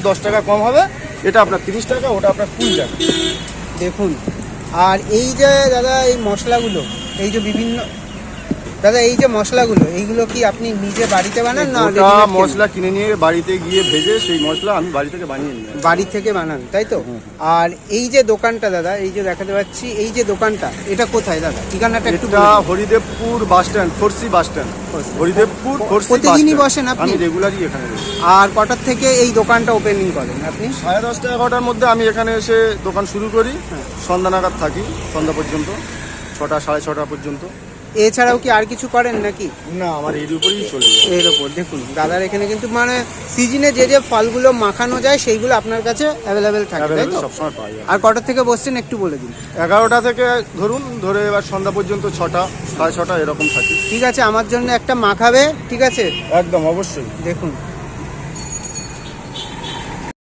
10 টাকা কম হবে, এটা আপনার 30 টাকা, ওটা আপনার 20 টাকা। দেখুন, আর এই যে দাদা এই মশলাগুলো, এই যে বিভিন্ন দাদা এই যে মশলাগুলো, এইগুলো কি আপনি নিজে বাড়িতে বানান না ওটা মশলা কিনে নিয়ে বাড়িতে গিয়ে ভেজে সেই মশলা আমি বাড়ি থেকে বানিয়ে নিই। বাড়ি থেকে বানান, তাই তো? আর এই যে দোকানটা দাদা, এই যে দেখাতে পাচ্ছি, এই যে দোকানটা, এটা কোথায় দাদা? ঠিকানাটা একটু এটা হরিদেবপুর বাস স্ট্যান্ড, ফোর্সি বাস স্ট্যান্ড, হরিদেবপুর ফোর্সি। প্রতিদিনই বসেন আপনি? আমি রেগুলারই এখানে বসি। আর কটার থেকে এই দোকানটা ওপেনিং করেন আপনি? 10:30 11টার মধ্যে আমি এখানে এসে দোকান শুরু করি, সন্ধ্যা নাগাদ থাকি, সন্ধ্যা পর্যন্ত, 6টা 6:30 পর্যন্ত। এছাড়াও কি আর কিছু করেন নাকি? না, আমার এর উপরেই চলে যায়। এর ওপর দেখুন দাদার এখানে কিন্তু মানে সিজনে যে যে ফলগুলো মাখানো যায় সেইগুলো আপনার কাছে অ্যাভেলেবেল থাকে, তাই তো? সবসময় পাওয়া যায়। আর কটার থেকে বসছেন একটু বলে দিন। 11টা থেকে ধরে এবার সন্ধ্যা পর্যন্ত 6টা 6:30 এরকম থাকি। ঠিক আছে, আমার জন্য একটা মাখাবে, ঠিক আছে? একদম অবশ্যই। দেখুন